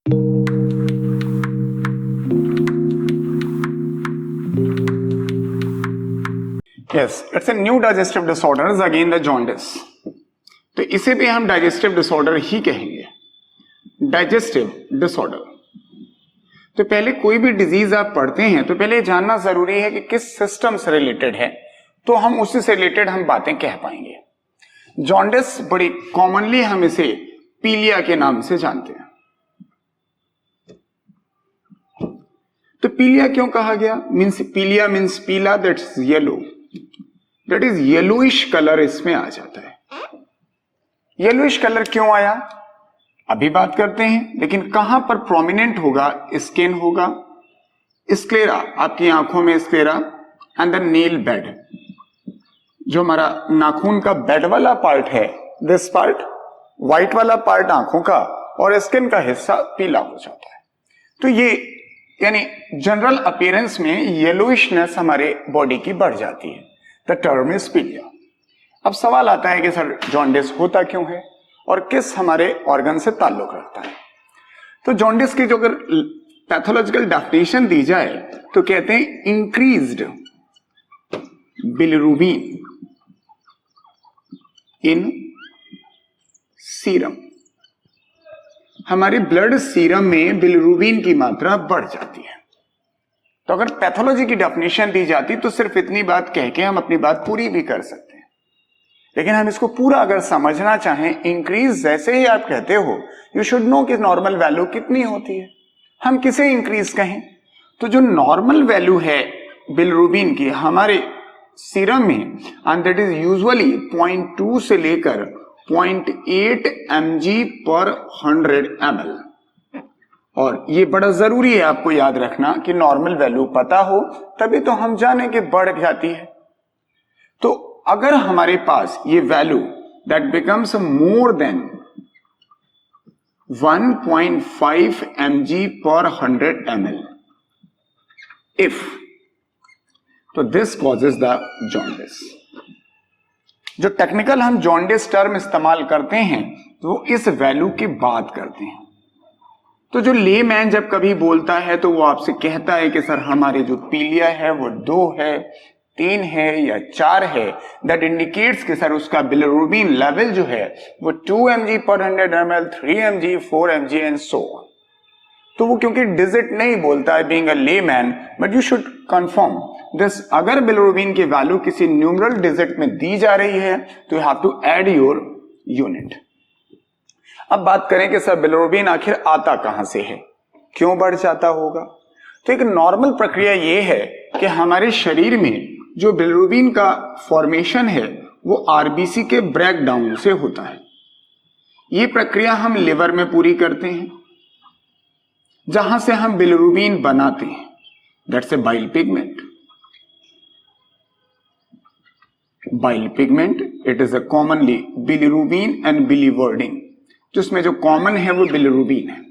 Yes, it's a new digestive disorder is again the jaundice. तो इसे भी हम डाइजेस्टिव डिसऑर्डर ही कहेंगे, डाइजेस्टिव डिसऑर्डर। तो पहले कोई भी डिजीज आप पढ़ते हैं तो पहले जानना जरूरी है कि किस सिस्टम से रिलेटेड है, तो हम उसी से रिलेटेड हम बातें कह पाएंगे। जॉन्डिस बड़ी कॉमनली हम इसे पीलिया के नाम से जानते हैं। तो पीलिया क्यों कहा गया? मीन्स पीलिया मीन्स पीला, that's yellow, that is yellowish colour इसमें आ जाता है। येलोइश कलर क्यों आया अभी बात करते हैं, लेकिन कहां पर प्रोमिनेंट होगा? स्किन होगा, स्क्लेरा, आपकी आंखों में sclera, and the nail bed, जो हमारा नाखून का बेड वाला पार्ट है, दिस पार्ट, व्हाइट वाला पार्ट आंखों का, और स्किन का हिस्सा पीला हो जाता है। तो ये यानी जनरल अपीयरेंस में येलोइशनेस हमारे बॉडी की बढ़ जाती है। द टर्म इज पीलिया। अब सवाल आता है कि सर जॉन्डिस होता क्यों है और किस हमारे ऑर्गन से ताल्लुक रखता है? तो जॉन्डिस की जो अगर पैथोलॉजिकल डेफिनेशन दी जाए तो कहते हैं इंक्रीज्ड बिलिरुबिन इन सीरम। हमारे ब्लड सीरम में बिलिरुबिन की मात्रा बढ़ जाती है। तो अगर पैथोलॉजी की डेफिनेशन दी जाती तो सिर्फ इतनी बात कह के हम अपनी बात पूरी भी कर सकते हैं, लेकिन हम इसको पूरा अगर समझना चाहें, इंक्रीज जैसे ही आप कहते हो, यू शुड नो कि नॉर्मल वैल्यू कितनी होती है। हम किसे इंक्रीज कहें? तो जो नॉर्मल वैल्यू है बिलिरुबिन की हमारे सीरम में, एंड दैट इज यूजुअली 0.2 से लेकर 0.8 mg पर 100 ml। और ये बड़ा जरूरी है आपको याद रखना कि नॉर्मल वैल्यू पता हो तभी तो हम जाने कि बढ़ जाती है। तो अगर हमारे पास ये value that becomes more than 1.5 mg पर 100 ml, इफ, तो दिस कॉजेज द जॉन्डिस। जो टेक्निकल हम जॉन्डिस टर्म इस्तेमाल करते हैं तो वो इस वैल्यू की बात करते हैं। तो जो लेमैन जब कभी बोलता है तो वो आपसे कहता है कि सर हमारे जो पीलिया है वो 2 है, 3 है या 4 है, दैट इंडिकेट्स कि सर उसका बिलिरुबिन लेवल जो है वो 2 mg पर 100 ml, 3 mg, 4 mg and so on. तो वो क्योंकि डिजिट नहीं बोलता है being a layman, but you should confirm this. अगर बिलिरुबिन की वैल्यू किसी न्यूमरल डिजिट में दी जा रही है तो you have to add your unit. अब बात करें कि सर बिलिरुबिन आखिर आता कहां से है, क्यों बढ़ जाता होगा? तो एक नॉर्मल प्रक्रिया ये है कि हमारे शरीर में जो बिलिरुबिन का फॉर्मेशन है वो आरबीसी के ब्रेक डाउन से होता है। ये प्रक्रिया हम लिवर में पूरी करते हैं, जहां से हम बिलिरुबिन बनाते हैं, that's a bile pigment. Bile pigment, it is a commonly bilirubin and बिलिवर्डिन, जिसमें जो कॉमन है वो बिलिरुबिन है।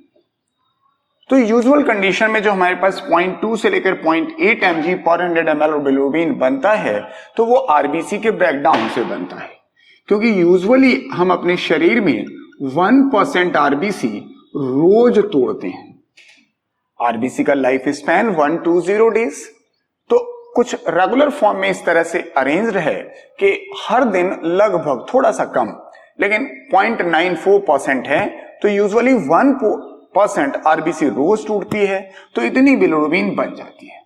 तो यूजुअल कंडीशन में जो हमारे पास 0.2 से लेकर 0.8 mg पर 100 ml बिलिरुबिन बनता है तो वो आरबीसी के ब्रेकडाउन से बनता है, क्योंकि यूजुअली हम अपने शरीर में 1% आरबीसी रोज तोड़ते हैं। आरबीसी का लाइफ स्पैन 120 डेज। तो कुछ रेगुलर फॉर्म में इस तरह से अरेंज्ड है कि हर दिन लगभग थोड़ा सा कम, लेकिन 0.94% है, तो यूजुअली 1% आरबीसी रोज टूटती है, तो इतनी बिलिरुबिन बन जाती है।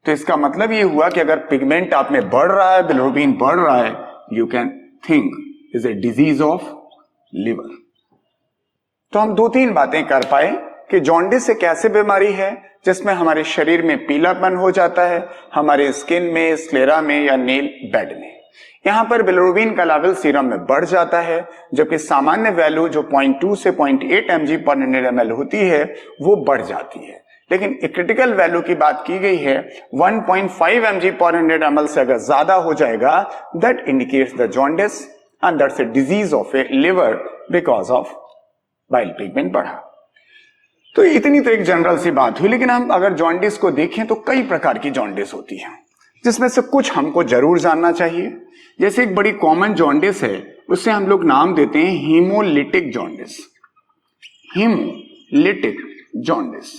तो इसका मतलब ये हुआ कि अगर पिगमेंट आप में बढ़ रहा है, बिलिरुबिन बढ़ रहा है, you can think is a disease of liver. तो हम 2-3 बातें कर पाए कि जॉन्डिस एक ऐसी बीमारी है जिसमें हमारे शरीर में पीलापन हो जाता है, हमारे स्किन में, स्क्लेरा में या नेल बेड में। यहां पर बिलिरुबिन का लेवल सीरम में बढ़ जाता है, जबकि सामान्य वैल्यू जो 0.2 से 0.8 mg पर 100 ml होती है वो बढ़ जाती है। लेकिन एक क्रिटिकल वैल्यू की बात की गई है 1.5 mg पर 100 ml से अगर ज्यादा हो जाएगा, that indicates the jaundice and that's a disease of A liver because of bile pigment बढ़ा। तो इतनी तो एक जनरल सी बात हुई, लेकिन हम अगर जॉन्डिस को देखें तो कई प्रकार की जॉन्डिस होती है, जिसमें से कुछ हमको जरूर जानना चाहिए। जैसे एक बड़ी कॉमन जॉन्डिस है, उससे हम लोग नाम देते हैं haemolytic jaundice. Haemolytic jaundice.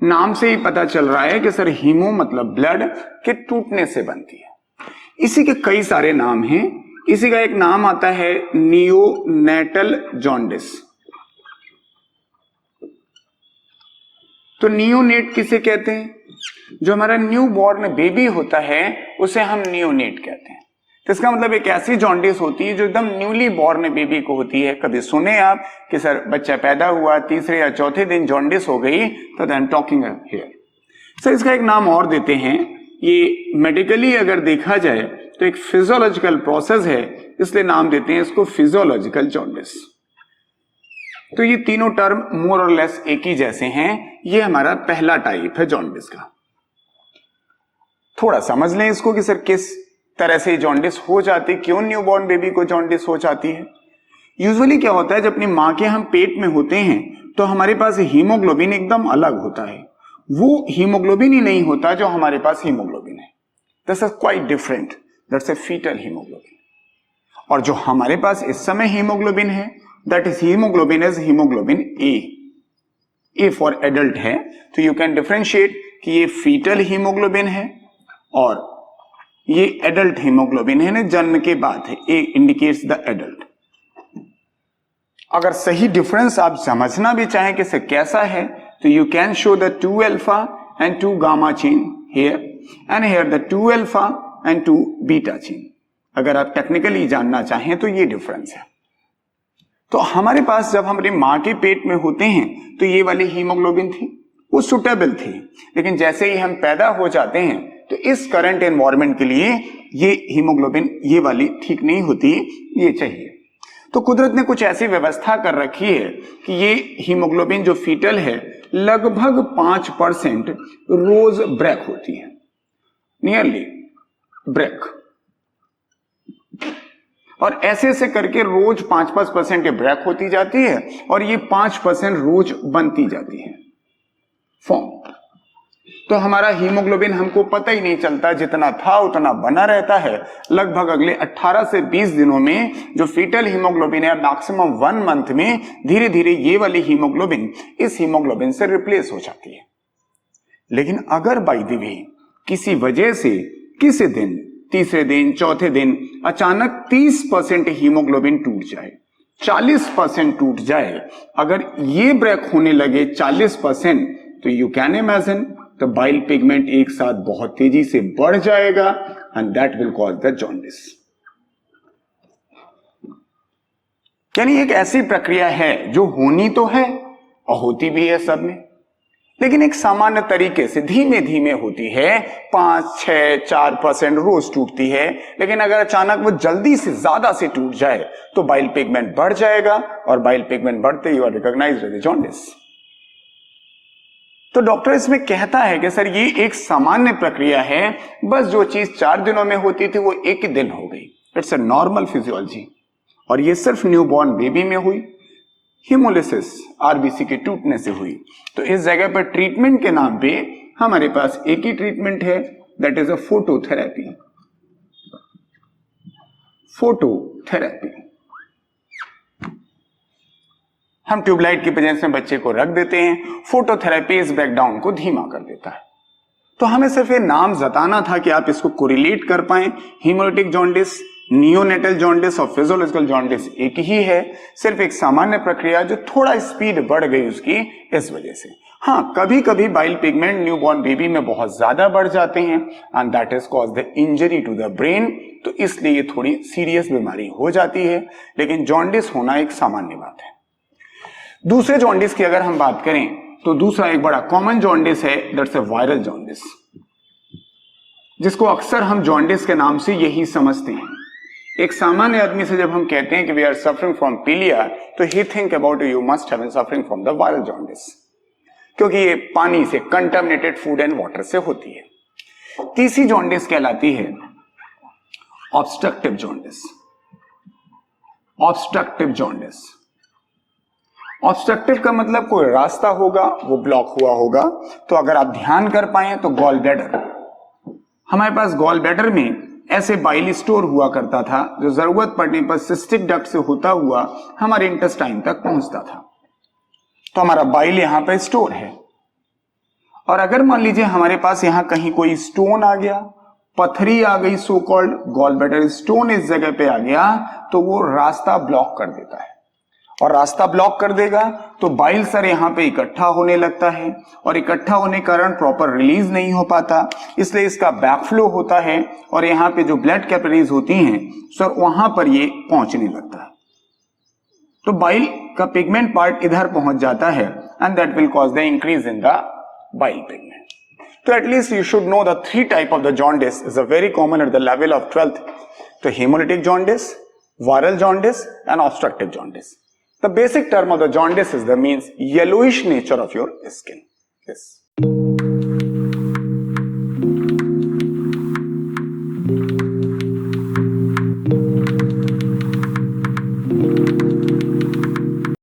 नाम से ही पता चल रहा है कि सर हीमो मतलब ब्लड के टूटने से बनती है। इसी के कई सारे नाम हैं। इसी का एक नाम आता है नियोनेटल जॉन्डिस। तो नियोनेट किसे कहते हैं? जो हमारा न्यू बॉर्न बेबी होता है उसे हम नियोनेट कहते हैं। तो इसका मतलब एक ऐसी जॉन्डिस होती है जो एकदम न्यूली बॉर्न बेबी को होती है। कभी सुने आप कि सर बच्चा पैदा हुआ तीसरे या चौथे दिन जॉन्डिस हो गई, तो I am talking here. Sir इसका एक नाम और देते हैं। ये मेडिकली अगर देखा जाए तो एक फिजियोलॉजिकल प्रोसेस है, इसलिए नाम देते हैं इसको फिजियोलॉजिकल जॉन्डिस। तो ये तीनों टर्म मोर और लेस एक ही जैसे हैं। ये हमारा पहला टाइप है जॉन्डिस का। थोड़ा समझ लें इसको कि सर किस तरह से जॉन्डिस हो जाती, क्यों न्यूबॉर्न बेबी को जॉन्डिस हो जाती है। यूजुअली क्या होता है, जब अपनी मां के हम पेट में होते हैं तो हमारे पास हीमोग्लोबिन एकदम अलग होता है। वो हीमोग्लोबिन ही नहीं होता जो हमारे पास हीमोग्लोबिन है। This is quite different, that's a foetal haemoglobin. और जो हमारे पास इस समय हीमोग्लोबिन है, that is haemoglobin is haemoglobin A for adult है। तो यू कैन डिफरेंशिएट कि ये फीटल हीमोग्लोबिन है और ये एडल्ट हीमोग्लोबिन है, ना जन्म के बाद है। ए इंडिकेट्स द एडल्ट। अगर सही डिफरेंस आप समझना भी चाहें कि से कैसा है, तो you can show the 2 alpha and 2 gamma chain here and here the 2 alpha and 2 beta chain. अगर आप टेक्निकली जानना चाहें तो ये डिफरेंस है। तो हमारे पास जब हमारी मां के पेट में होते हैं तो ये वाली हीमोग्लोबिन थी, वो सुटेबल थी। लेकिन जैसे ही हम पैदा हो जाते हैं तो इस करंट एनवायरनमेंट के लिए ये हीमोग्लोबिन ये वाली ठीक नहीं होती, ये चाहिए। तो कुदरत ने कुछ ऐसी व्यवस्था कर रखी है कि ये हीमोग्लोबिन जो फीटल है लगभग 5% रोज ब्रेक होती है, नियरली ब्रेक। और ऐसे ऐसे करके रोज 5% ब्रेक होती जाती है और ये 5% रोज बनती जाती है फॉर्म। तो हमारा हीमोग्लोबिन हमको पता ही नहीं चलता, जितना था उतना बना रहता है। लगभग अगले 18 से 20 दिनों में जो फीटल हीमोग्लोबिन है, मैक्सिमम 1 मंथ में धीरे धीरे ये वाली हीमोग्लोबिन इस हीमोग्लोबिन से रिप्लेस हो जाती है। लेकिन अगर बाय द वे किसी वजह से किसी दिन, तीसरे दिन, चौथे दिन अचानक 30% हीमोग्लोबिन टूट जाए, 40% टूट जाए, अगर ये ब्रेक होने लगे 40%, तो you can imagine the bile pigment एक साथ बहुत तेजी से बढ़ जाएगा and that will cause the jaundice. यानी एक ऐसी प्रक्रिया है जो होनी तो है और होती भी है सब में, लेकिन एक सामान्य तरीके से धीमे धीमे होती है। 5, 6, 4% रोज टूटती है। लेकिन अगर अचानक वो जल्दी से ज्यादा से टूट जाए तो बाइल पिगमेंट बढ़ जाएगा और बाइल पिगमेंट बढ़ते ही रिकॉग्नाइज्ड एज जॉन्डिस। तो डॉक्टर इसमें कहता है कि सर ये एक सामान्य प्रक्रिया है, बस जो चीज 4 दिनों में होती थी वो 1 ही दिन हो गई। It's a normal physiology. और ये सिर्फ न्यूबॉर्न बेबी में हुई, हीमोलिसिस आरबीसी के टूटने से हुई। तो इस जगह पर ट्रीटमेंट के नाम पे हमारे पास एक ही ट्रीटमेंट है, that is a phototherapy. Phototherapy हम ट्यूबलाइट की वजह से बच्चे को रख देते हैं। फोटोथेरेपी इस ब्रेकडाउन को धीमा कर देता है। तो हमें सिर्फ ये नाम जताना था कि आप इसको कोरिलेट कर पाए। हीमोलिटिक जॉन्डिस, नियोनेटल जॉन्डिस और फिजियोलॉजिकल जॉन्डिस एक ही है, सिर्फ एक सामान्य प्रक्रिया जो थोड़ा स्पीड बढ़ गई उसकी इस वजह से। हाँ, कभी कभी बाइल पिगमेंट न्यूबॉर्न बेबी में बहुत ज्यादा बढ़ जाते हैं and that is cause the injury to the brain. तो इसलिए ये थोड़ी सीरियस बीमारी हो जाती है, लेकिन जॉन्डिस होना एक सामान्य बात है। दूसरे जॉन्डिस की अगर हम बात करें तो दूसरा एक बड़ा कॉमन जॉन्डिस है, दैट्स अ वायरल जॉन्डिस, जिसको अक्सर हम जॉन्डिस के नाम से यही समझते हैं। एक सामान्य आदमी से जब हम कहते हैं कि वी आर सफरिंग फ्रॉम पीलिया, तो ही think about you must have been suffering from the viral jaundice, क्योंकि ये पानी से, कंटामिनेटेड फूड एंड वाटर से होती है। तीसरी जॉन्डिस कहलाती है obstructive jaundice. Obstructive jaundice, obstructive का मतलब कोई रास्ता होगा वो ब्लॉक हुआ होगा। तो अगर आप ध्यान कर पाए तो गॉल ब्लैडर, हमारे पास गॉल ब्लैडर में ऐसे बाइल स्टोर हुआ करता था जो जरूरत पड़ने पर सिस्टिक डक्ट से होता हुआ हमारे इंटेस्टाइन तक पहुंचता था। तो हमारा बाइल यहां पे स्टोर है। और अगर मान लीजिए हमारे पास यहां कहीं कोई स्टोन आ गया, पथरी आ गई, so called gall bladder stone इस जगह पे आ गया, तो वो रास्ता ब्लॉक कर देता है। और रास्ता ब्लॉक कर देगा तो बाइल सर यहां पे इकट्ठा होने लगता है, और इकट्ठा होने के कारण प्रॉपर रिलीज नहीं हो पाता, इसलिए इसका बैकफ्लो होता है और यहां पे जो ब्लड कैपिलरीज होती हैं सर वहां पर ये पहुंचने लगता है। तो बाइल का पिगमेंट पार्ट इधर पहुंच जाता है and that will cause the increase in the bile pigment. So at least you should know the three type of the jaundice is a very common at the level of 12th. The hemolytic jaundice, viral jaundice and obstructive jaundice. The basic term of the jaundice is the means yellowish nature of your skin. Yes.